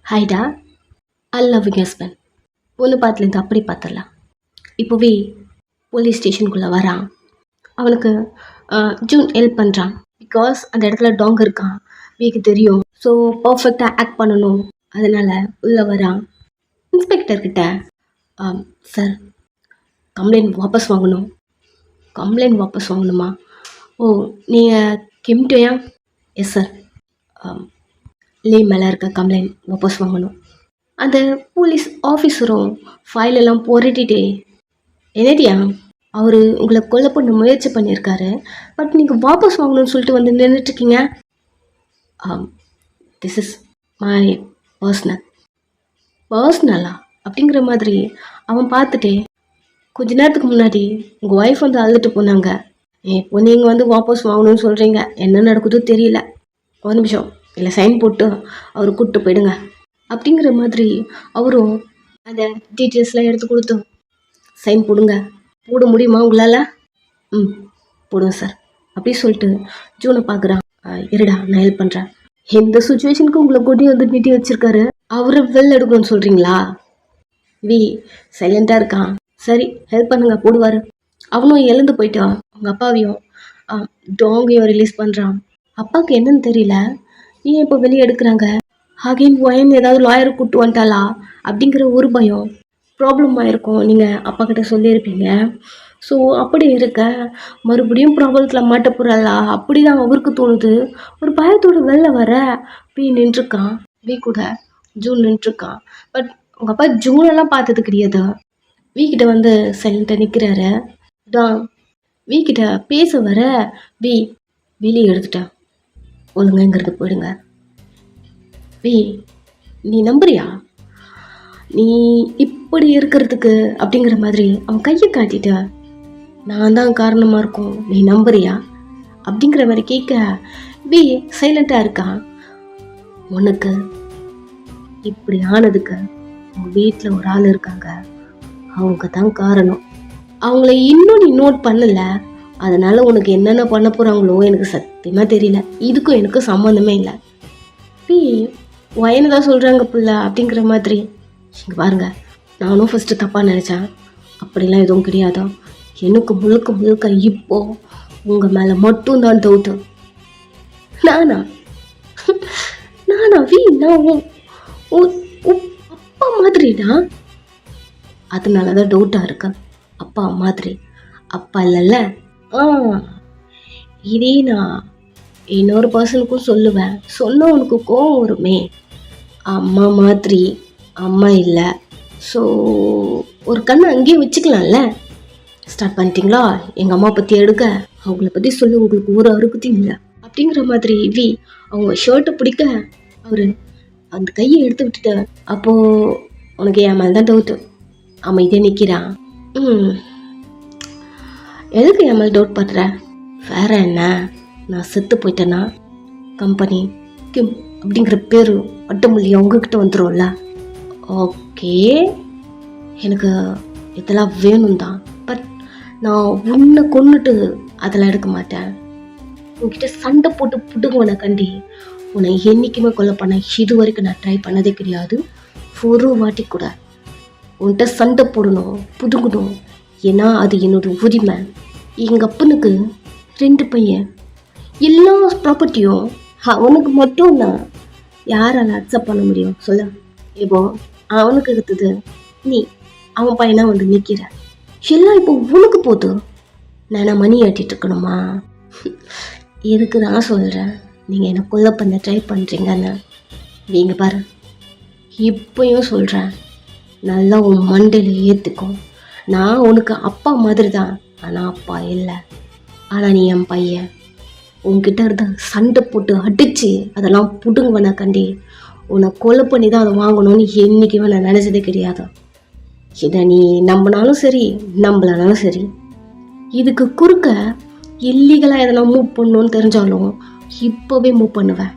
ஹைடா, I love you husband. பொண்ணு பார்த்துலேருந்து அப்படி பார்த்துடலாம். இப்போவே போலீஸ் ஸ்டேஷனுக்குள்ளே வரான். அவனுக்கு ஜூன் ஹெல்ப் பண்ணுறான். பிகாஸ் அந்த இடத்துல டாங் இருக்கான், வீக்கு தெரியும். ஸோ பர்ஃபெக்டாக ஆக்ட் பண்ணணும். அதனால் உள்ளே வரான். இன்ஸ்பெக்டர்கிட்ட சார், கம்ப்ளைண்ட் வாபஸ் வாங்கணும். கம்ப்ளைண்ட் வாபஸ் வாங்கணுமா? ஓ, நீங்கள் கெம்டோயா? Yes sir. லீ மேலே இருக்க கம்ப்ளைண்ட் வாபஸ் வாங்கணும். அந்த போலீஸ் ஆஃபீஸரும் ஃபைலெல்லாம் புரட்டிட்டே, என்னடியா அவர் உங்களை கொலை பண்ண முயற்சி பண்ணியிருக்காரு, பட் நீங்கள் வாபஸ் வாங்கணும்னு சொல்லிட்டு வந்து நின்றுட்டுருக்கீங்க. திஸ் இஸ் மை பர்சனலா அப்படிங்கிற மாதிரி அவன் பார்த்துட்டே, கொஞ்ச நேரத்துக்கு முன்னாடி உங்கள் ஒய்ஃப் வந்து அழுதுட்டு போனாங்க. இப்போ நீங்கள் வந்து வாபஸ் வாங்கணும்னு சொல்கிறீங்க, என்ன நடக்குதோ தெரியல. ஒரு நிமிஷம் இல்லை, சைன் போட்டு அவர் கூப்பிட்டு போயிடுங்க அப்படிங்கிற மாதிரி அவரும் அந்த டீட்டெயில்ஸ்லாம் எடுத்து கொடுத்தோம். சைன் போடுங்க. போட முடியுமா உங்களால்? போடுங்க சார் அப்படி சொல்லிட்டு ஜூனை பார்க்குறான். இருடா, நான் ஹெல்ப் பண்ணுறேன். எந்த சுச்சுவேஷனுக்கு உங்களை கொடி வந்து நீட்டி வச்சுருக்காரு, அவரை வெளில எடுக்கணும்னு சொல்கிறீங்களா? வி சைலண்ட்டாக இருக்கான். சரி, ஹெல்ப் பண்ணுங்க, போடுவார். அவனும் எழுந்து போயிட்டான். அவங்க அப்பாவையும் டாங்கையும் ரிலீஸ் பண்ணுறான். அப்பாவுக்கு என்னன்னு தெரியல, ஏன் இப்போ வெளியே எடுக்கிறாங்க, அகைன் ஒயன் ஏதாவது லாயரை கூப்பிட்டு வந்துட்டாளா அப்படிங்கிற ஒரு பயம். ப்ராப்ளம் ஆகிருக்கும், நீங்கள் அப்பா கிட்ட சொல்லியிருப்பீங்க. ஸோ அப்படி இருக்க மறுபடியும் ப்ராப்ளத்தில் மாட்ட போகிறாளா அப்படி தான் அவருக்கு தோணுது. ஒரு பயத்தோடு வெளில வர வி நின்றுருக்கான். வி கூட ஜூன் நின்றுருக்கான். பட் உங்கள் அப்பா ஜூனெல்லாம் பார்த்தது கிடையாது. வீக்கிட்ட வந்து சைலண்ட்டாக நிற்கிறாரு. தான் வீக்கிட்ட பேச வர வி வெளியே எடுத்துட்டேன், ஒழுங்குங்கிறது போயிடுங்க. வி, நீ நம்புறியா நீ இப்படி இருக்கிறதுக்கு அப்படிங்கிற மாதிரி அவன் கையை காட்டிட்ட. நான் தான் காரணமாக இருக்கும், நீ நம்புறியா அப்படிங்கிற மாதிரி கேட்க வி சைலண்ட்டாக இருக்கான். உனக்கு இப்படி ஆனதுக்கு உங்கள் வீட்டில் ஒரு ஆள் இருக்காங்க, அவங்க தான் காரணம். அவங்கள இன்னும் நீ நோட் பண்ணல, அதனால உனக்கு என்னென்ன பண்ண போகிறாங்களோ எனக்கு சத்தியமாக தெரியல. இதுக்கும் எனக்கும் சம்மந்தமே இல்லை. வி வயனு தான் சொல்கிறாங்க பிள்ளை அப்படிங்கிற மாதிரி. இங்கே பாருங்க, நானும் ஃபஸ்ட்டு தப்பாக நினச்சேன், அப்படிலாம் எதுவும் கிடையாது. எனக்கு முழுக்க முழுக்க இப்போ உங்கள் மேலே மட்டும்தான் டவுட்டு. நானா வி, நான் அப்பா மாதிரிடா, அதனால தான் டவுட்டாக இருக்கு. அப்பா மாதிரி அப்பா இல்லைல்ல. இதே நான் இன்னொரு பர்சனுக்கும் சொல்லுவேன், சொன்னவனுக்கு கோவம் வருமே. அம்மா மாதிரி அம்மா இல்லை, ஸோ ஒரு கண்ணை அங்கேயே வச்சுக்கலாம்ல. ஸ்டார்ட் பண்ணிட்டீங்களா எங்கள் அம்மா பற்றி எடுக்க, அவங்கள பற்றி சொல்லி உங்களுக்கு ஒரு அறுக்குத்தையும் இல்லை அப்படிங்கிற மாதிரி. வி அவங்க ஷர்ட்டை பிடிக்க அவர் அந்த கையை எடுத்து விட்டுட்டு, அப்போது உனக்கு என் மேலே தான் டவுட்டு. அமைதியாக நிற்கிறான். எதுக்கு என் மேலே டவுட் பண்ணுற? வேற என்ன, நான் செத்து போயிட்டேன்னா கம்பெனி கிம் அப்படிங்கிற பேர் அட்டமொழி உங்ககிட்ட வந்துடும்ல. ஓகே, எனக்கு இதெல்லாம் வேணும் தான், பட் நான் உன்னை கொன்னுட்டு அதெல்லாம் எடுக்க மாட்டேன். உன்கிட்ட சண்டை போட்டு புடுங்குவனை கண்டி உன்னை என்றைக்குமே கொலை பண்ண இது வரைக்கும் நான் ட்ரை பண்ணதே கிடையாது. ஒரு வாட்டி கூட உன்கிட்ட சண்டை போடணும், புதுங்கணும், ஏன்னா அது என்னோட உரிமை. எங்கள் அப்பனுக்கு 2 பையன், எல்லா ப்ராப்பர்ட்டியும் அவனுக்கு மட்டும் தான். யாரால் அக்செப்ட் பண்ண முடியும் சொல்ல? இப்போ அவனுக்கு எடுத்தது நீ, அவன் பையனாக வந்து நிற்கிற, எல்லாம் இப்போ உனக்கு போகுது. நான் மணி ஆட்டிட்டு இருக்கணுமா? எதுக்கு நான் சொல்கிறேன், நீங்கள் என்னை கொல்ல பண்ண ட்ரை பண்ணுறீங்கன்னு. நீங்க பாரு, இப்போயும் சொல்கிறேன், நல்லா உன் மண்டையில் ஏற்றுக்கும். நான் உனக்கு அப்பா மாதிரி தான், ஆனால் அப்பா இல்லை. ஆனால் நீ என் பையன். உன்கிட்ட இருந்த சண்டை போட்டு அடித்து அதெல்லாம் புடுங்குவனை கண்டி உன்னை கொலை பண்ணி தான் அதை வாங்கணும்னு என்றைக்குமே நான் நினச்சதே கிடையாது. இதை நீ நம்பினாலும் சரி நம்பலனாலும் சரி, இதுக்கு குறுக்க இல்லீகலாக எதனா மூவ் பண்ணணும்னு தெரிஞ்சாலும் இப்போவே மூவ் பண்ணுவேன்,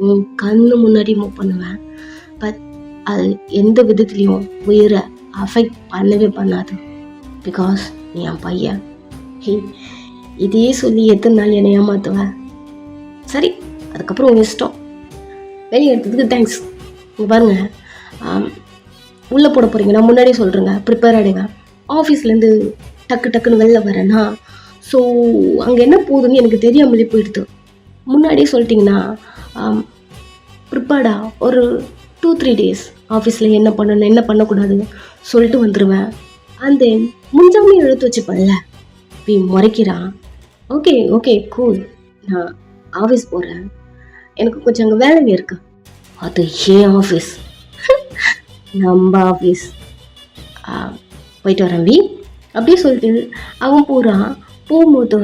உன் கண்ணு முன்னாடி மூவ் பண்ணுவேன். பட் அது எந்த விதத்துலேயும் உயிரை அஃபெக்ட் பண்ணவே பண்ணாது. பிகாஸ் நீ என் பையன். இதே சொல்லி எத்தனை நாள் என்னை ஏமாத்துவேன்? சரி, அதுக்கப்புறம் உன் இஷ்டம். வெளியே எடுத்ததுக்கு தேங்க்ஸ். இங்கே பாருங்க, உள்ளே போட போகிறீங்க, நான் முன்னாடியே சொல்கிறேங்க, ப்ரிப்பேர் ஆகிடுங்க. ஆஃபீஸ்லேருந்து டக்கு டக்குன்னு வெளில வரேன்னா, ஸோ அங்கே என்ன போகுதுன்னு எனக்கு தெரியாமலே போயிடுது. முன்னாடியே சொல்லிட்டிங்கன்னா ப்ரிப்பேர்டாக ஒரு 2-3 days ஆஃபீஸில் என்ன பண்ணணும் என்ன பண்ணக்கூடாது சொல்லிட்டு வந்துடுவேன். அண்ட் தென் முன்ஜாமே எடுத்து வச்சுப்பேன்ல. நீ முறைக்கிறான். ஓகே ஓகே கூல், நான் ஆஃபீஸ் போகிறேன், எனக்கு கொஞ்சம் அங்கே வேலைங்க இருக்கு. அது ஏன் ஆஃபீஸ்? நம்ம ஆஃபீஸ், போயிட்டு வரேன் வி அப்படியே சொல்லிட்டு அவன் போகிறான். போகும்போது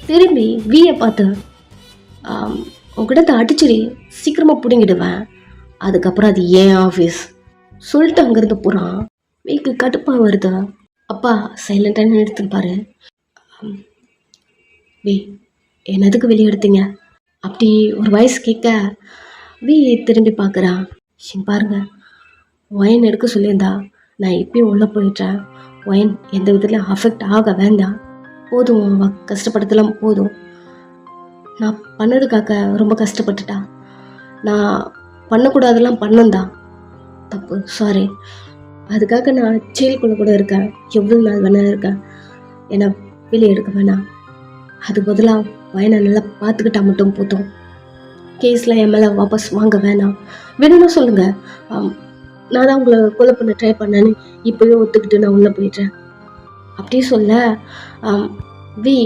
திரும்பி வியை பார்த்து உங்ககிட்ட அடிச்சுடி சீக்கிரமாக பிடிங்கிடுவேன், அதுக்கப்புறம் அது ஏன் ஆஃபீஸ் சொல்லிட்டு அங்கேருந்து போகிறான். வீக்கு கடுப்பாக வருது. அப்பா சைலண்டாக எடுத்துப்பாரு. வி என்னதுக்கு வெளியே எடுத்தீங்க அப்படி ஒரு வயசு கேட்க வி திரும்பி பார்க்குறான். பாருங்க, ஒயின் எடுக்க சொல்லியிருந்தா நான் இப்பயும் உள்ளே போயிட்டேன். ஒயின் எந்த விதத்தில் அஃபெக்ட் ஆக வேண்டாம், போதும் கஷ்டப்படுத்தலாம் போதும். நான் பண்ணதுக்காக ரொம்ப கஷ்டப்பட்டுட்டா, நான் பண்ணக்கூடாதெல்லாம் பண்ணந்தான் தப்பு, சாரி. அதுக்காக நான் ஜெயிலுக்குள்ளே கூட இருக்கேன், எவ்வளோ நாள் வேணா இருக்கேன், என்னை வெளியே எடுக்க வேணாம். அது பதிலாக வயனை நல்லா பார்த்துக்கிட்டா மட்டும் போதும். கேஸில் என் மேலே வாபஸ் வாங்க வேணாம். வேணும்னா சொல்லுங்கள், நான் தான் உங்களை கொலை பண்ண ட்ரை பண்ணேன்னு இப்போவே ஒத்துக்கிட்டு நான் உள்ளே போயிட்டேன் அப்படியே சொல்ல வி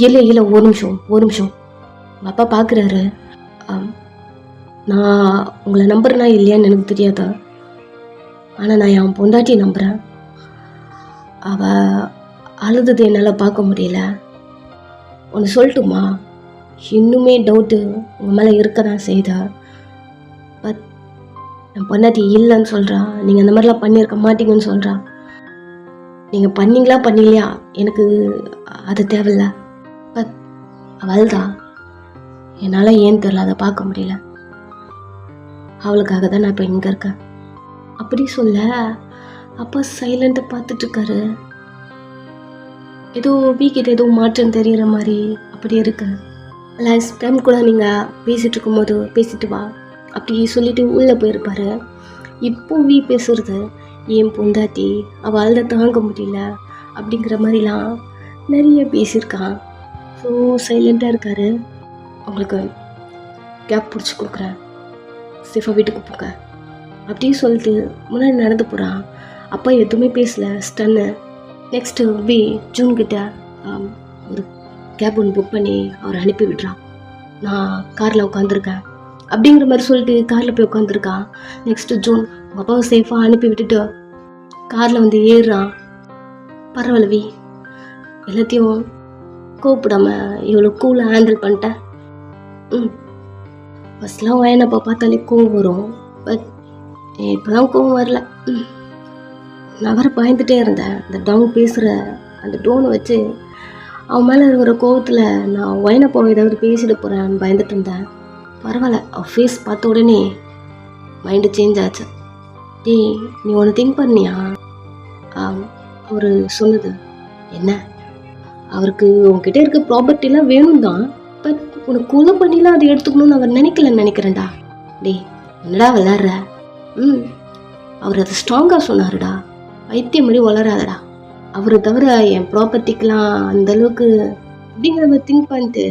இல்லை ஒரு நிமிஷம் உங்கள் அப்பா பார்க்குறாரு. நான் உங்களை நம்புறேனா இல்லையான்னு எனக்கு தெரியாதா, ஆனால் நான் என் பொண்டாட்டியை நம்புகிறேன். அவள் அழுதது என்னால் பார்க்க முடியல. ஒன்று சொல்லட்டுமா, இன்னுமே டவுட்டு உங்கள் மேலே இருக்க தான் செய்தா. பட் என் பொண்டாட்டி இல்லைன்னு சொல்கிறா, நீங்கள் அந்த மாதிரிலாம் பண்ணியிருக்க மாட்டீங்கன்னு சொல்கிறா. நீங்கள் பண்ணீங்களா பண்ணலையா எனக்கு அது தேவையில்ல. பட் அவள் தான் என்னால் ஏன்னு தெரில, அதை பார்க்க முடியல. அவளுக்காக தான் நான் இப்போ இங்கே இருக்கேன் அப்படி சொல்ல அப்பா சைலண்ட்டாக பார்த்துட்ருக்காரு. ஏதோ வீக்கிட்ட ஏதோ மாற்றம் தெரிகிற மாதிரி அப்படி இருக்கு. லாஸ்ட் டைம் கூட நீங்கள் பேசிகிட்டு இருக்கும்போது பேசிட்டு வா அப்படி சொல்லிட்டு உள்ளே போயிருப்பாரு. இப்போ வீ பேசுறது ஏன் பொண்டாட்டி அவள் தாங்க முடியல அப்படிங்கிற மாதிரிலாம் நிறைய பேசியிருக்கான். ஸோ சைலண்ட்டாக இருக்காரு. அவங்களுக்கு கேப் பிடிச்சி கொடுக்குறேன், சேஃபாக வீட்டுக்கு போங்க அப்படின்னு சொல்லிட்டு முன்னாடி நடந்து போகிறான். அப்பா எதுவுமே பேசலை, ஸ்டன்னு. நெக்ஸ்ட்டு வி ஜூன்கிட்ட ஒரு கேப் ஒன்று புக் பண்ணி அவரை அனுப்பி விடுறான். நான் காரில் உட்காந்துருக்கேன் அப்படிங்கிற மாதிரி சொல்லிட்டு காரில் போய் உட்காந்துருக்கான். நெக்ஸ்ட்டு ஜூன் உங்கள் அப்பாவை சேஃபாக அனுப்பி விட்டுட்டு காரில் வந்து ஏறுறான். பரவாயில்ல வி, எல்லாத்தையும் கூப்பிடாம இவ்வளோ கூலாக ஹேண்டில் பண்ணிட்டேன். ஃபஸ்ட்லாம் வயனப்பா பார்த்தாலே கோவம் வரும், பட் இப்போ தான் கோவம் வரல. நான் வர பயந்துகிட்டே இருந்தேன். அந்த டவுன் பேசுகிற அந்த டோனை வச்சு அவன் மேலே இருக்கிற கோவத்தில் நான் வயனப்பாவை ஏதாவது பேசிட்டு போகிறேன்னு பயந்துட்டு இருந்தேன். பரவாயில்ல, அவள் ஃபேஸ் பார்த்த உடனே மைண்டு சேஞ்ச் ஆச்சு. டேய் நீ ஒன்று திங்க் பண்ணியா? அவர் சொன்னது என்ன, அவருக்கு உங்ககிட்ட இருக்க ப்ராப்பர்ட்டிலாம் வேணும் தான், பட் உனக்கு கொலை பண்ணிலாம் அதை எடுத்துக்கணும்னு அவர் நினைக்கிறேன்டா. டேய் என்னடா விளாட்ற? அவர் அதை ஸ்ட்ராங்காக சொன்னாருடா, வைத்தியம் மாதிரி வளராதடா. அவரை தவிர என் ப்ராப்பர்ட்டிக்கெலாம் அந்தளவுக்கு அப்படிங்கிற மாதிரி திங்க் பண்ணிட்டு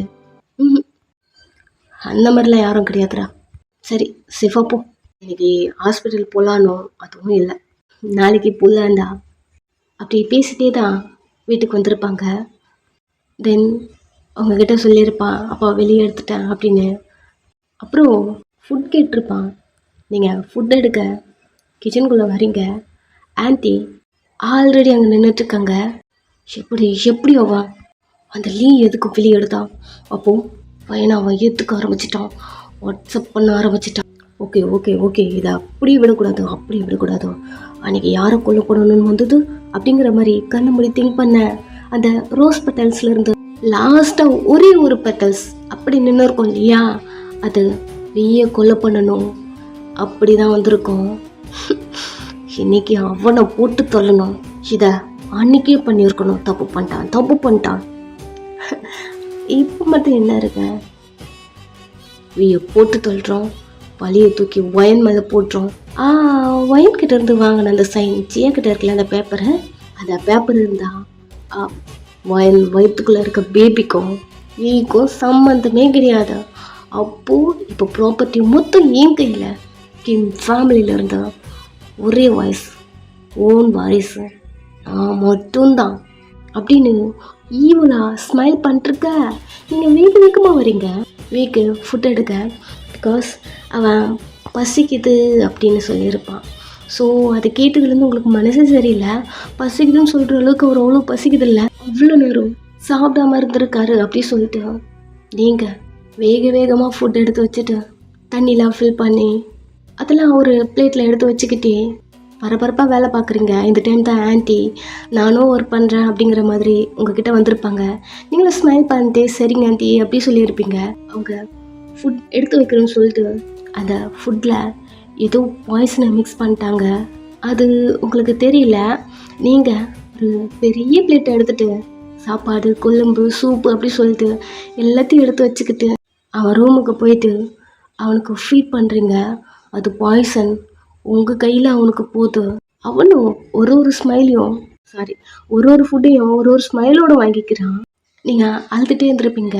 அந்த மாதிரிலாம் யாரும் கிடையாதுடா. சரி சேஃபாக போ, இன்னைக்கு ஹாஸ்பிட்டல் போகலானோ அதுவும் இல்லை, நாளைக்கு போகலாண்டா. அப்படி பேசிட்டே தான் வீட்டுக்கு வந்திருப்பாங்க. தென் அவங்கக்கிட்ட சொல்லியிருப்பான் அப்பா வெளியே எடுத்துட்டேன் அப்படின்னு. அப்புறம் ஃபுட் கேட்டிருப்பான். நீங்கள் ஃபுட் எடுக்க கிச்சனுக்குள்ளே வரீங்க, ஆன்ட்டி ஆல்ரெடி அங்கே நின்றுட்டுருக்காங்க. எப்படி அவன் அந்த லீ எதுக்கு வெளியே எடுத்தான்? அப்போது பையனை அவன் ஏற்றுக்க ஆரம்பிச்சிட்டான், வாட்ஸ்அப் பண்ண ஆரம்பிச்சிட்டான். ஓகே ஓகே ஓகே இதை அப்படியே விடக்கூடாது, அன்றைக்கி யாரை கொல்ல போடணும்னு வந்தது அப்படிங்கிற மாதிரி கண்ணு மூடி திங்க் பண்ண அந்த ரோஸ் பெட்டல்ஸ்லேருந்து லாஸ்ட்டாக ஒரே ஒரு பெட்டல்ஸ் அப்படி நின்று இருக்கும் இல்லையா, அது வெய்ய கொலை பண்ணணும் அப்படி தான் வந்திருக்கும். இன்னைக்கு அவனை போட்டு தள்ளணும், இதை அன்னைக்கே பண்ணியிருக்கணும். தப்பு பண்ணிட்டான். இப்போ மட்டும் என்ன இருக்க, வெய்ய போட்டு தள்ளுறோம், பழியை தூக்கி ஒயன் மேலே போட்டுரும். ஒயன் கிட்ட இருந்து வாங்கின அந்த சைன் ஜியா கிட்ட இருக்கல அந்த பேப்பரை, அந்த பேப்பர் இருந்தா ஒயன் வயிற்றுக்குள்ளே இருக்க பேபிக்கும் வீக்கும் சம்மந்தமே கிடையாது. அப்போது இப்போ ப்ராப்பர்ட்டி மொத்தம் என் கையில். கிம் ஃபேமிலியில் இருந்த ஒரே வாய்ஸ், ஓன் வாரிசு நான் மட்டும்தான் அப்படின்னு ஈவலா ஸ்மைல் பண்ணிருக்க. நீங்கள் வேகமாக வரீங்க வீக்கு ஃபுட் எடுக்க. பிகாஸ் அவன் பசிக்குது அப்படின்னு சொல்லியிருப்பான். ஸோ அதை கேட்டதுலேருந்து உங்களுக்கு மனசே சரியில்லை. பசிக்குதுன்னு சொல்கிற அளவுக்கு அவர் அவ்வளோ பசிக்குது இல்லை, அவ்வளோ நேரம் சாப்பிடாம இருந்திருக்காரு அப்படி சொல்லிட்டு நீங்கள் வேகமாக ஃபுட் எடுத்து வச்சுட்டு தண்ணிலாம் ஃபில் பண்ணி அதெல்லாம் ஒரு பிளேட்டில் எடுத்து வச்சுக்கிட்டே பரபரப்பாக வேலை பார்க்குறீங்க. இந்த டைம் தான் ஆன்ட்டி நானும் ஒர்க் பண்ணுறேன் அப்படிங்கிற மாதிரி உங்ககிட்ட வந்திருப்பாங்க. நீங்களும் ஸ்மைல் பண்ணிட்டு சரிங்க ஆன்ட்டி அப்படி சொல்லியிருப்பீங்க. அவங்க ஃபுட் எடுத்து வைக்கிறேன்னு சொல்லிட்டு அந்த ஃபுட்டில் ஏதோ பாய்சனை மிக்ஸ் பண்ணிட்டாங்க. அது உங்களுக்கு தெரியல. நீங்கள் ஒரு பெரிய பிளேட்டை எடுத்துகிட்டு சாப்பாடு கொழும்பு சூப்பு அப்படி சொல்லிட்டு எல்லாத்தையும் எடுத்து வச்சுக்கிட்டு அவன் ரூமுக்கு போயிட்டு அவனுக்கு ஃபீட் பண்ணுறீங்க. அது பாய்சன் உங்கள் கையில் அவனுக்கு போகுது. அவனும் ஒரு ஸ்மைலையும் ஒரு ஃபுட்டையும் ஒரு ஸ்மைலோடு வாங்கிக்கிறான். நீங்கள் அழுதுகிட்டே இருந்திருப்பீங்க.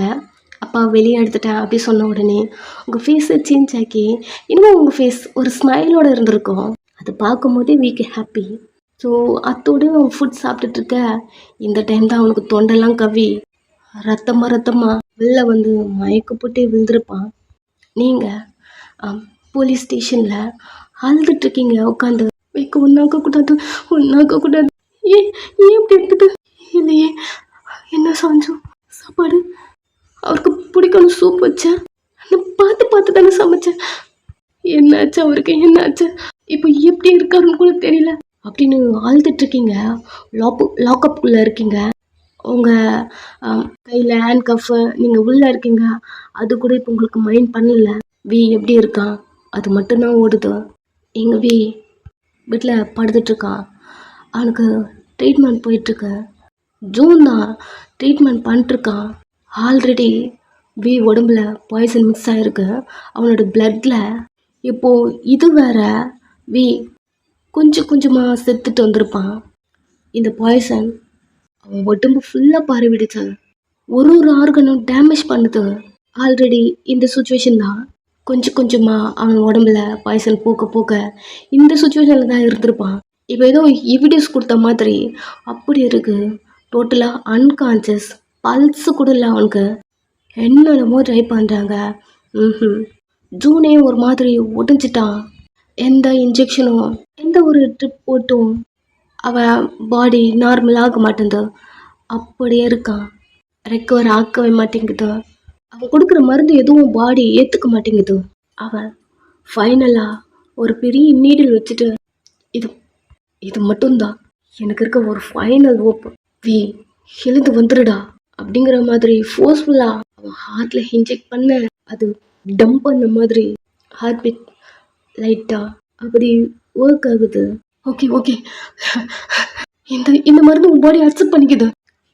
அப்பா வெளியே எடுத்துட்டேன் அப்படி சொன்ன உடனே உங்கள் ஃபேஸை சேஞ்ச் ஆக்கி இன்னும் உங்கள் ஃபேஸ் ஒரு ஸ்மைலோடு இருந்திருக்கும். அது பார்க்கும்போதே வீக்கு ஹாப்பி. ஸோ அத்தோடு அவன் ஃபுட் சாப்பிட்டுட்ருக்க. இந்த டைம் தான் அவனுக்கு தொண்டெல்லாம் கவி ரத்தமாக வெளில வந்து மயக்க போட்டே விழுந்திருப்பான். நீங்கள் போலீஸ் ஸ்டேஷனில் அழுதுட்ருக்கீங்க உட்காந்து. வைக்க ஒன்றாக்கக்கூடாது ஏன் இப்படி இருக்குது இல்லையே என்ன செஞ்சோம் சாப்பாடு அவருக்கு பிடிக்கணும் சூப் வச்சேன் பார்த்து தானே சமைச்சேன். என்னாச்சு அவருக்கு என்னாச்சு இப்போ எப்படி இருக்காருன்னு கூட தெரியல அப்படின்னு அழுதுட்ருக்கீங்க. லாக்அப்புக்குள்ளே இருக்கீங்க. உங்கள் கையில் ஹேண்ட் கஃபு நீங்கள் உள்ளே இருக்கீங்க. அது கூட இப்போ உங்களுக்கு மைண்ட் பண்ணல. வி எப்படி இருக்கான் அது மட்டும்தான் ஓடுது. எங்கள் வி வீட்டில் படுத்துட்ருக்கான். அவனுக்கு ட்ரீட்மெண்ட் போயிட்டுருக்கு. ஜூன் தான் ட்ரீட்மெண்ட் பண்ணிட்டுருக்கான். ஆல்ரெடி வி உடம்புல பாய்சன் மிக்ஸ் ஆகிருக்கு அவனோட பிளட்டில். இப்போது இது வேற வி கொஞ்சமாக செத்துட்டு வந்திருப்பான். இந்த பாய்சன் அவன் உடம்பு ஃபுல்லாக பரவிடுச்சு. ஒரு ஆர்கனும் டேமேஜ் பண்ணுது. ஆல்ரெடி இந்த சுச்சுவேஷன் தான் கொஞ்சமாக அவன் உடம்புல பாய்சன் போக்க இந்த சுச்சுவேஷனில் தான் இருந்திருப்பான். இப்போ ஏதோ எவிடன்ஸ் கொடுத்த மாதிரி அப்படி இருக்குது. டோட்டலாக அன்கான்ஷியஸ், பல்ஸு கூட இல்லை அவனுக்கு. என்னென்னமோ ட்ரை பண்ணுறாங்க. ஜூனே ஒரு மாதிரி உடஞ்சிட்டான். எந்த இன்ஜெக்ஷனும் எந்த ஒரு ட்ரிப் போட்டும் அவன் பாடி நார்மல் ஆக மாட்டேங்குது. அப்படியே இருக்கான். ரெக்கவர் ஆக்கவே மாட்டேங்குது. அவன் கொடுக்குற மருந்து எதுவும் பாடி ஏற்றுக்க மாட்டேங்குது. அவன் ஃபைனலாக ஒரு பெரிய நீடில் வச்சுட்டு இது மட்டும்தான் எனக்கு இருக்க ஒரு ஃபைனல் ஹோப், வி எழுந்து வந்துடுடா அப்படிங்கிற மாதிரி ஃபோர்ஸ்ஃபுல்லாக அவன் ஹார்ட்டில் இன்ஜெக்ட் பண்ண அது டம்ப் பண்ண மாதிரி ஹார்ட் பீட் லைட்டாக அப்படி ஒர்க் ஆகுது. ஓகே இந்த மருந்து உன் பாடி அக்செப்ட் பண்ணிக்குது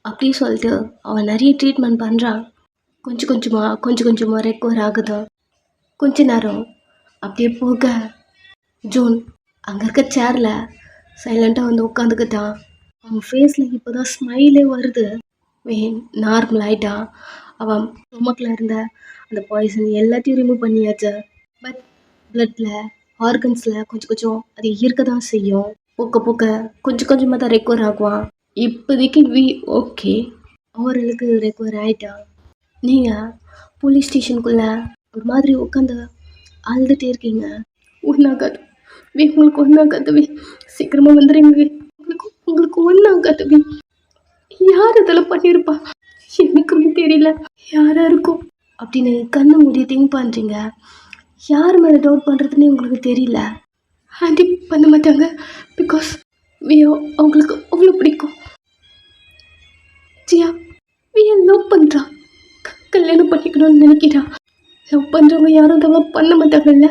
அப்படி சொல்லிட்டு அவன் நிறைய ட்ரீட்மெண்ட் பண்ணுறான். கொஞ்சமாக ரெக்கவர் ஆகுது. கொஞ்ச நேரம் அப்படியே போக ஜூன் அங்கே இருக்க சேரில் சைலண்ட்டாக வந்து உட்காந்துக்கிட்டான். அவன் ஃபேஸில் இப்போ தான் ஸ்மைலே வருது. நார்மல் ஆகிட்டான். அவன் ஸ்டொமக்கில் இருந்த அந்த பாய்சன் எல்லாத்தையும் ரிமூவ் பண்ணியாச்சு. பட் பிளட்டில் ஆர்கன்ஸில் கொஞ்சம் அது இருக்க தான் செய்யும். போக்க கொஞ்சமாக தான் ரெக்கவர் ஆகுவான். இப்போதைக்கு வி ஓகே ஓரளவுக்கு ரெக்கவர் ஆகிட்டான். நீங்கள் போலீஸ் ஸ்டேஷனுக்குள்ளே ஒரு மாதிரி உட்காந்து அழுதுகிட்டே இருக்கீங்க. ஒன்றாகாது வி, உங்களுக்கு ஒன்றாகாது வி, சீக்கிரமாக வந்துடுங்க வி, உங்களுக்கு ஒன்றாகாது வி. யார் இதெல்லாம் பண்ணியிருப்பா எனக்குமே தெரியல யாராக இருக்கும் அப்படின்னு கண்ணு மூடி திங்க் பண்ணுறீங்க. யார் மேலே டவுட் பண்ணுறதுன்னு உங்களுக்கு தெரியல. ஆண்டி பண்ண மாட்டாங்க பிகாஸ் வி அவங்களுக்கு அவ்வளோ பிடிக்கும். ஜியா வியை லவ் பண்ணுறான், கல்யாணம் பண்ணிக்கணும்னு நினைக்கிறான். லவ் பண்ணுறவங்க யாரும் தவா பண்ண மாட்டாங்கல்ல.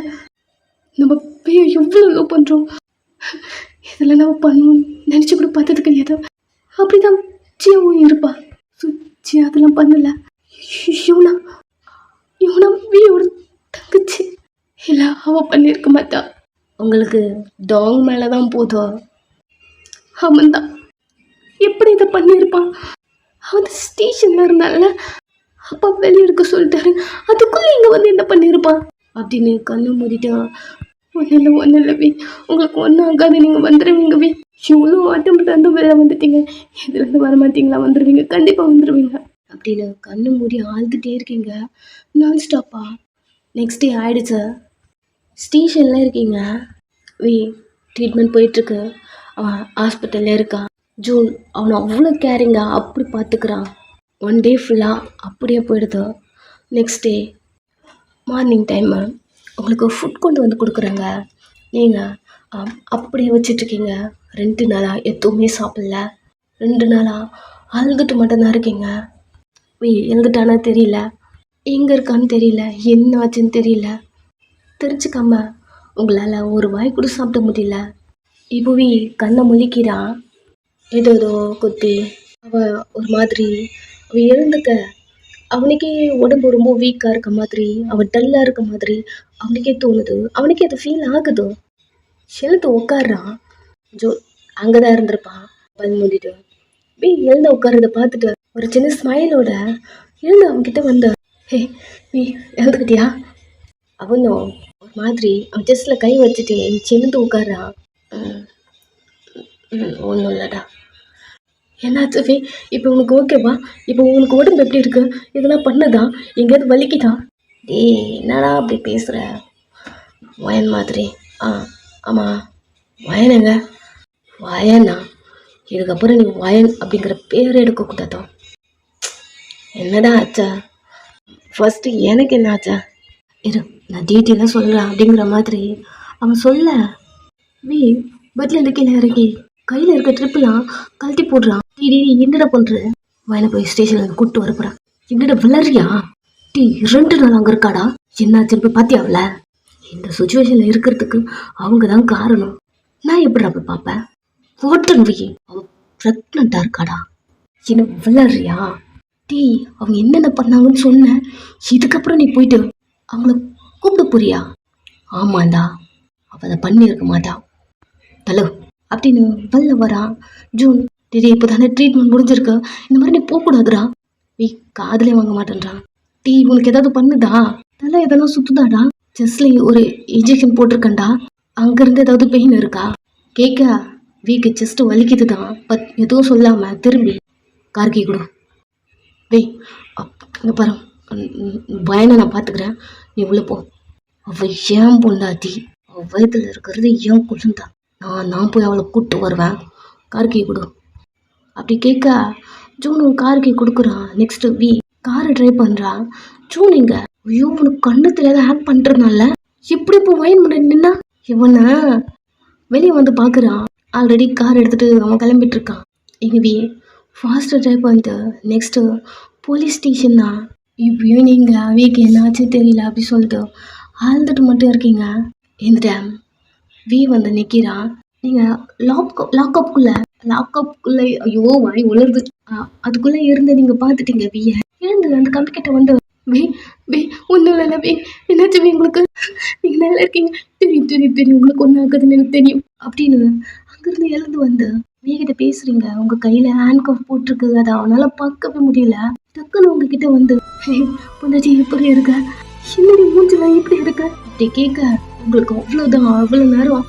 நம்ம வியை எவ்வளோ லவ் பண்ணுறோம். இதெல்லாம் நம்ம பண்ணுவோம்னு நினச்சி கூட பார்த்தது கிடையாது. அப்படி தான் ஜியாவும் இருப்பா. ஸோ ஜியா அதெல்லாம் பண்ணலை. இவனா வியோட தங்கச்சி. இல்லை அவள் பண்ணியிருக்க மாட்டா. உங்களுக்கு டாங் மேலே தான் போதும். அவன் தான் எப்படி இதை பண்ணியிருப்பான்? அவன் ஸ்டேஷனில் இருந்தால அப்பா வெளியே இருக்க சொல்லிட்டாரு, அதுக்குள்ளே இங்கே வந்து என்ன பண்ணியிருப்பான் அப்படின்னு கண்ணு மூடிட்டா. ஒன்றும் இல்லை வி, உங்களுக்கு ஒன்றும் ஆகாது, நீங்கள் வந்துடுவீங்க வி. இவ்வளோ ஆட்டம் தந்து வெளில வந்துட்டீங்க, இதுலேருந்து வர மாட்டீங்களா? வந்துடுவீங்க, கண்டிப்பாக வந்துடுவீங்க அப்படின்னு கண்ணு மூடி ஆழ்ந்துட்டே இருக்கீங்க நான் ஸ்டாப்பா. நெக்ஸ்ட் டே ஆயிடுச்சு. ஸ்டேஷனில் இருக்கீங்க வி, ட்ரீட்மெண்ட் போயிட்டுருக்கு. அவன் ஹாஸ்பிட்டலில் இருக்கான். ஜூன் அவனை அவ்வளோ கேரிங்க அப்படி பார்த்துக்கிறான். ஒன் டே ஃபுல்லாக அப்படியே போயிடுது. நெக்ஸ்ட் டே மார்னிங் டைமு உங்களுக்கு ஃபுட் கொண்டு வந்து கொடுக்குறாங்க. நீங்கள் அப்படியே வச்சிட்ருக்கீங்க. 2 நாளாக எதுவுமே சாப்பிடல. 2 நாளாக அழுதுட்டு மட்டும்தான் இருக்கீங்க. எழுந்துட்டானா தெரியல, எங்கே இருக்கான்னு தெரியல, என்ன ஆச்சுன்னு தெரியல. தெரிஞ்சுக்காம உங்களால் ஒரு வாய் கூட சாப்பிட முடியல. இப்போவே கண்ணை முழிக்கிறான். ஏதோ குத்தி அவள் ஒரு மாதிரி அவள் எழுந்துக்க அவனுக்கே உடம்பு ரொம்ப வீக்காக இருக்க மாதிரி, அவன் டல்லாக இருக்க மாதிரி அவனுக்கே தோணுது. அவனுக்கே அது ஃபீல் ஆகுது. எழுந்து உட்காடுறான். ஜோ அங்கே தான் இருந்திருப்பான். பல் மூடிட்டு எழுந்து உட்காரத பார்த்துட்டு ஒரு சின்ன ஸ்மைலோட எழுந்து அவன்கிட்ட வந்த, ஹே நீ எழுந்துக்கிட்டியா? அவனும் ஒரு மாதிரி அவன் செஸ்டில் கை வச்சுட்டு எழுந்து உட்காடுறான். ஒன்றும் இல்லைடா. என்னாச்சு வே, இப்போ உனக்கு ஓகேவா? இப்போ உனக்கு உடம்பு எப்படி இருக்கு? இதெல்லாம் பண்ணுதா? எங்கேயாவது வலிக்குதா? டேய் என்னடா அப்படி பேசுகிற? வயன் மாதிரி. ஆமாம் வயனுங்க. வயனா? இதுக்கப்புறம் நீ வயன் அப்படிங்கிற பேர் எடுக்கக்கூடாதோ? என்னடா ஆச்சா? ஃபஸ்ட்டு எனக்கு என்ன ஆச்சா? இரு நான் டீட்டெயிலாக சொல்கிறேன் அப்படிங்கிற மாதிரி அவன் சொல்ல. வி பட்டில் இருந்து கீழே இறங்கி கையில் இருக்க ட்ரிப்பெலாம் கழட்டி போடுறான். டீ என்னடா பண்ணுற? வயனை போய் ஸ்டேஷனில் கூப்பிட்டு வரப்போறான். என்னடா விளறியா? டீ 2 நாள் அங்கே இருக்காடா. என்னாச்சுன்னு போய் பார்த்தியாவில? இந்த சுச்சுவேஷனில் இருக்கிறதுக்கு அவங்க தான் காரணம். நான் எப்படிடா போய் பார்ப்பேன்? ஓட்டன் வி, அவன் ப்ரெக்னெண்ட்டாக இருக்காடா. என்ன விளறியா? டீ அவங்க என்னென்ன பண்ணாங்கன்னு சொன்னேன். இதுக்கப்புறம் நீ போயிட்டு அவங்கள கூப்பிட போறியா? ஆமாண்டா, அவள் அதை பண்ணியிருக்க மாட்டா தலோ அப்படின்னு வெளில வரான். ஜூன் டே இப்போ தானே ட்ரீட்மெண்ட் முடிஞ்சிருக்கு, இந்த மாதிரி நீ போகக்கூடாதுடா. காதலே வாங்க மாட்டேன்றான். டீ உனக்கு ஏதாவது பண்ணுதா? தலை எதெல்லாம் சுற்றுதாடா? செஸ்ட்லேயே ஒரு இன்ஜெக்ஷன் போட்டிருக்கேன்டா, அங்கேருந்து ஏதாவது பெயின் இருக்கா? கேட்க வீக்கு செஸ்ட்டு வலிக்குது தான், பட் எதுவும் சொல்லாமல் திரும்பி கார்கி கொடு. இங்கே பாரு, பயனை நான் பார்த்துக்கிறேன், நீ உள்ளே போ. அவள் ஏன் பொண்டாட்டி, அவள் வயதில் இருக்கிறது ஏன் குழந்தா, நான் போய் அவளை கூப்பிட்டு வருவேன், கார்கி கொடு அப்படி கேட்க ஜூன் கார்கி கொடுக்குறான். நெக்ஸ்ட் வி காரை ட்ரைவ் பண்ணுறான். ஜூன் இங்கே ஐயோ உனக்கு கண்ணு தெரியாத ஹேக் பண்ணுறதுனால எப்படி இப்போ வயன் பண்ண நின்னா இவனை வெளியே வந்து பார்க்குறான். ஆல்ரெடி கார் எடுத்துகிட்டு அவன் கிளம்பிட்டு இருக்கான். இங்கே ஃபாஸ்ட்டாக ட்ரைவ் பண்ணிட்டு நெக்ஸ்ட்டு போலீஸ் ஸ்டேஷன் தான். இப்பயும் நீங்கள் வீக்கு என்னாச்சு தெரியல அப்படி சொல்லிட்டு ஆழ்ந்துட்டு மட்டும் இருக்கீங்க. இந்த டைம் வி வந்து நிற்கிறான். நீங்கள் லாக்அப்குள்ளே ஐயோ வாய் உலருது, அதுக்குள்ளே இருந்து நீங்கள் பார்த்துட்டீங்க வியை. எழுந்து அந்த கம்பி கிட்ட வந்து ஒன்றும் இல்லை என்னாச்சு உங்களுக்கு, நீங்கள் நல்லா இருக்கீங்க, தெரியும் உங்களுக்கு ஒன்றும் ஆகுதுன்னு எனக்கு தெரியும் அப்படின்னு அங்கேருந்து எழுந்து வந்து வீக்கிட்ட பேசுகிறீங்க. உங்கள் கையில் ஹேண்ட் கப் போட்டிருக்கு, அதை அவனால் பார்க்கவே முடியல. டக்குன்னு உங்ககிட்ட வந்து பொண்டாச்சி எப்படி இருக்க, என்னடி மூஞ்சிலாம் எப்படி இருக்க அப்படி கேட்க உங்களுக்கு அவ்வளோ நேரம்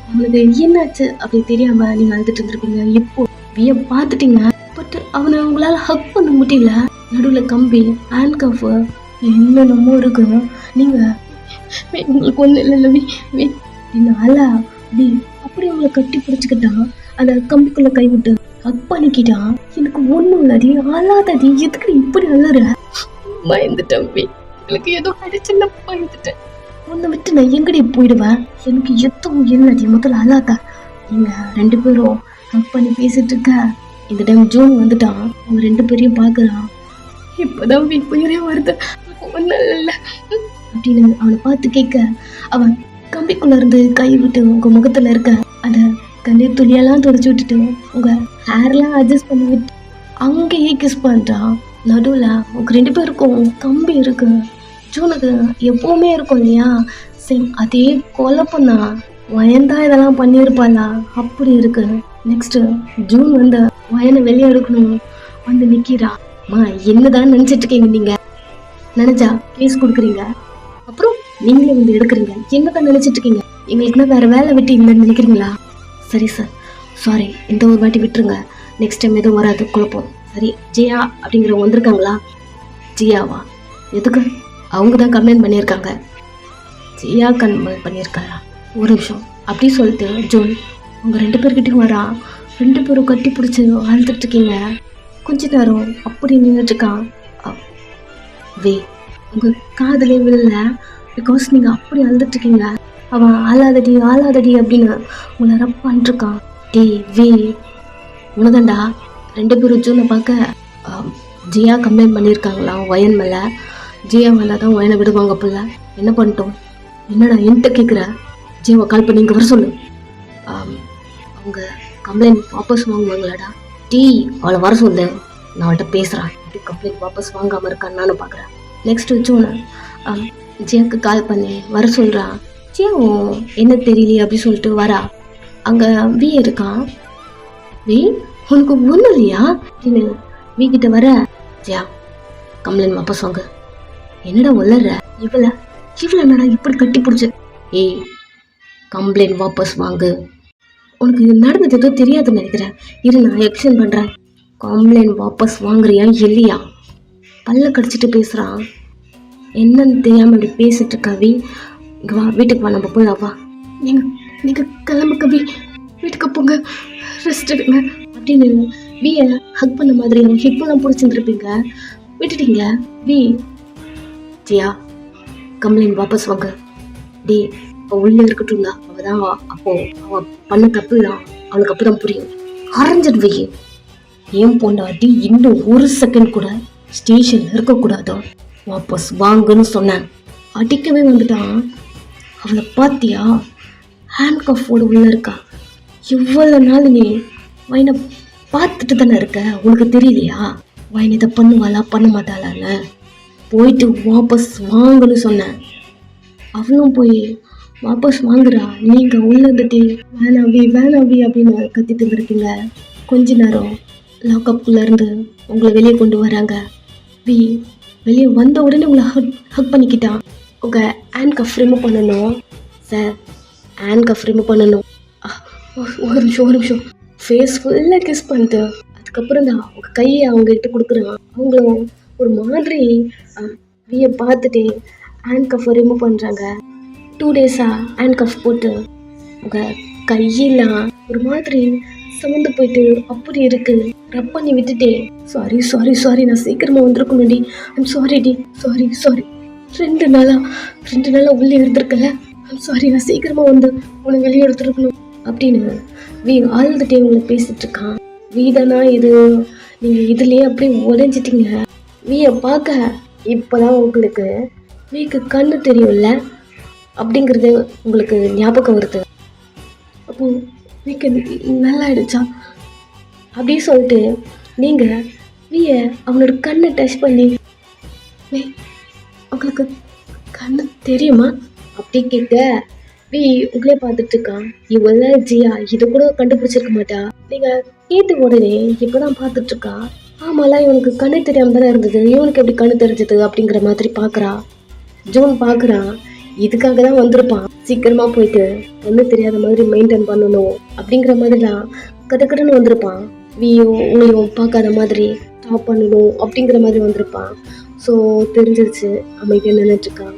அவனுக்கு என்னாச்சு அப்படி தெரியாம நீங்க அழுதுட்டு இருந்திருப்பீங்க. இப்போ விய பார்த்துட்டீங்க, பட் அவனை உங்களால ஹக் பண்ண முடியல. நடுவில் கம்பி, ஹேண்ட் கஃப் என்னென்னமோ இருக்கு. நீங்க உங்களுக்கு ஒன்றும் இல்லை அப்படி அவங்கள கட்டி பிடிச்சிக்கிட்டான். அந்த கம்பிக்குள்ள கை விட்டு ஹக் பண்ணிக்கிட்டான். எனக்கு ஒன்றும் இல்லாடி அழாதடி, எதுக்கு இப்படி அழுற? பயந்துட்டேன், எனக்கு ஏதோ அடிச்சுன்னா பயந்துட்டேன். உன்னை விட்டு நான் எங்கடி போயிடுவேன், எனக்கு எதுவும் இல்லடி, முதல்ல அழாதா. நீங்க 2 பேரும் ஹக் பண்ணி பேசிட்டு இருக்க. இந்த டைம் ஜூன் வந்துட்டான். அவங்க 2 பேரையும் பார்க்குறான். இப்போதான் உயிரே வருது, ஒன்றும் இல்லை அப்படின்னு அவனை பார்த்து கேட்க அவன் கம்பிக்குள்ள இருந்து கை விட்டு உங்க முகத்துல இருக்க அந்த கண்ணீர் துளியெல்லாம் தொடச்சி விட்டுட்டு உங்க ஹேர்லாம் அட்ஜஸ்ட் பண்ணி விட்டு அங்கேயே கிஸ் பண்றான். நடுவில் உங்க 2 பேருக்கும் கம்பி இருக்கு. ஜூனுக்கு எப்பவுமே இருக்கும் இல்லையா, சேம் அதே குழப்பம் தான். வயன்தா இதெல்லாம் பண்ணியிருப்பாளா அப்படி இருக்கு. நெக்ஸ்ட் ஜூன் வந்து வயனை வெளியே எடுக்கணும் வந்து நிக்கிறா. அம்மா என்னதான் நினைச்சிட்டு இருக்கீங்க நீங்க? நினைச்சா கேஸ் கொடுக்குறீங்க, அப்புறம் நீங்களே வந்து எடுக்கிறீங்க. என்னதான் நினைச்சிட்டு இருக்கீங்க? எங்களுக்குன்னா வேற வேலை விட்டு இல்லைன்னு நினைக்கிறீங்களா? சரி சார், சாரி, இந்த ஒரு வாட்டி விட்டுருங்க. நெக்ஸ்ட் டைம் எதுவும் வராது குழப்பம். சரி, ஜியா அப்படிங்கிறவங்க வந்திருக்காங்களா? ஜியாவா? எதுக்கு? அவங்க தான் கம்ப்ளைண்ட் பண்ணியிருக்காங்க. ஜியா கம்ப்ளைண்ட் பண்ணியிருக்காரா? ஒரு நிமிஷம் அப்படி சொல்லிட்டு ஜூன் உங்க 2 பேர்கிட்டையும் வரா. 2 பேரும் கட்டி பிடிச்சி அழுதுட்டு இருக்கீங்க. கொஞ்ச நேரம் அப்படி நின்றுட்டு இருக்கான். வே உங்க காதலே விழல, பிகாஸ் நீங்க அப்படி அழுதுட்டு இருக்கீங்க. அவன் ஆளாதடி ஆளாதடி அப்படின்னு உங்களை ரப் பண்ணிருக்கான். டே வே உனதாண்டா. 2 பேரும் ஜூனை பார்க்க ஜியா கம்ப்ளைண்ட் பண்ணியிருக்காங்களா வயன் மேலே. ஜியா வந்தால் தான் வயனை விடுவாங்க பிள்ளை. என்ன பண்ணிட்டோம்? என்னடா என்கிட்ட கேட்குற? ஜியாவை கால் பண்ணி இங்கே வர சொல்லு. அவங்க கம்ப்ளைண்ட் வாபஸ் வாங்குவாங்களாடா? டீ அவளை வர சொல்லு, நான் அவள்கிட்ட பேசுகிறேன். எப்படி கம்ப்ளைண்ட் வாபஸ் வாங்காமல் இருக்கான்னு நானும் பார்க்குறேன். நெக்ஸ்ட் ஜூனு ஜியாவுக்கு கால் பண்ணி வர சொல்கிறான். ஜியாவும் என்ன தெரியலையே அப்படின்னு சொல்லிட்டு வரா. அங்கே வி இருக்கான். வி உனக்கு ஒன்றும் இல்லையா அப்படின்னு வி கிட்ட வர. ஜியா கம்ப்ளைண்ட் வாபஸ் வாங்க. என்னடா வளர்ற? இவ்வளோ என்னடா இப்படி கட்டி பிடிச்ச? ஏய் கம்ப்ளைண்ட் வாபஸ் வாங்கு. உனக்கு நடந்தது எதுவும் தெரியாதுன்னு நினைக்கிறேன். இரு நான் எக்ஸ்பிளைன் பண்ணுறேன். கம்ப்ளைண்ட் வாபஸ் வாங்குறியா இல்லையா? பல்ல கடிச்சிட்டு பேசுகிறான். என்னன்னு தெரியாமல் இப்படி பேசிட்டு கவி. இங்கே வா, வீட்டுக்கு வா, நம்ம போய் வா. நீங்கள் கிளம்பு கவி, வீட்டுக்கு போங்க, ரெஸ்ட் எடுங்க அப்படின்னு வியை ஹக் பண்ண மாதிரி அவன் ஹிப்பெல்லாம் பிடிச்சிருந்துருப்பீங்க. விட்டுட்டீங்க. வி ஜியா கம்ப்ளைண்ட் வாபஸ் வாங்க. டே அவள் உள்ளே இருக்கட்டும் தான். அவள் தான் அப்போ அவள் பண்ண தப்பு தான், அவளுக்கு அப்போ தான் புரியும். அரைஞ்சிடுவே ஏன் பொண்டாட்டி இன்னும் ஒரு செகண்ட் கூட ஸ்டேஷனில் இருக்கக்கூடாதோ, வாபஸ் வாங்குன்னு சொன்னேன். அடிக்கவே வந்துட்டான். அவளை பார்த்தியா? ஹேண்ட் கஃபோட உள்ள இருக்கா. இவ்வளோ நாள் நீ வயனை பார்த்துட்டு தானே இருக்க, உனக்கு தெரியலையா வயனை இதை பண்ணுவாளா பண்ண மாட்டாளான்னு? போயிட்டு வாபஸ் வாங்குன்னு சொன்னேன். அவளும் போய் வாபஸ் வாங்குறா. நீங்கள் உள்ள இருந்துட்டு வேணாவி அப்படின்னு கத்திட்டு இருந்திருக்கீங்க. கொஞ்ச நேரம் லாக்அப்குள்ளே இருந்து உங்களை வெளியே கொண்டு வராங்க. வி வெளியே வந்த உடனே உங்களை ஹக் பண்ணிக்கிட்டான். உங்கள் ஹேண்ட் கஃப் ரிமூவ் பண்ணணும் சார், ஹேண்ட் கஃப் ரிமூவ் பண்ணணும். ஒரு நிமிஷம் ஃபேஸ் ஃபுல்லாக கிஸ் பண்ணிட்டு அதுக்கப்புறம் தான் உங்கள் கையை அவங்ககிட்ட கொடுக்குறான். அவங்களும் ஒரு மாதிரி வியை பார்த்துட்டு ஹேண்ட் கஃப்பை ரிமூவ் பண்ணுறாங்க. 2 டேஸாக ஹேண்ட் கஃப் போட்டு உங்கள் கையெல்லாம் ஒரு மாதிரி சமந்து போயிட்டு அப்படி இருக்கு. ரப் பண்ணி விட்டுட்டேன். சாரி நான் சீக்கிரமாக வந்திருக்கணும்டி. ஐம் சாரி டி, சாரி 2 நாளாக உள்ளே இருந்திருக்கல. ஐம் சாரி, நான் சீக்கிரமாக வந்து உன்னை வெளியே எடுத்துருக்கணும் அப்படின்னு வீ ஆழ்ந்துட்டே உங்களை பேசிட்டு இருக்கான். வீதானா இது? நீங்கள் இதுலேயே அப்படியே உடைஞ்சிட்டிங்க. வீயை பார்க்க இப்போதான் உங்களுக்கு வீக்கு கண்ணு தெரியும்ல அப்படிங்கிறது உங்களுக்கு ஞாபகம் வருது. அப்போ வீக்கு நல்லா ஆயிடுச்சா அப்படின்னு சொல்லிட்டு நீங்கள் வீயை அவனோட கண்ணை டச் பண்ணி, உங்களுக்கு கண்ணு தெரியுமா அப்படி கேட்க வி உங்களே பார்த்துட்டு இருக்கான். இவள ஜியா இதை கூட கண்டுபிடிச்சிருக்க மாட்டா. நீங்கள் கேட்டு உடனே இப்போதான் பார்த்துட்டு இருக்கா. ஆமாலாம் இவனுக்கு கண்ணு தெரியாம தானே இருந்தது, இவனுக்கு எப்படி கண்ணு தெரிஞ்சது அப்படிங்கிற மாதிரி பார்க்குறா. ஜூன் பார்க்குறான். இதுக்காக தான் வந்திருப்பான். சீக்கிரமாக போயிட்டு கண்ணு தெரியாத மாதிரி மெயின்டைன் பண்ணணும் அப்படிங்கிற மாதிரிலாம் கட்டுன்னு வந்திருப்பான். வியும் உங்களையும் பார்க்காத மாதிரி ஸ்டாப் பண்ணணும் அப்படிங்கிற மாதிரி வந்திருப்பான். ஸோ தெரிஞ்சிருச்சு அமைதியாக நின்றுட்டுருக்கான்.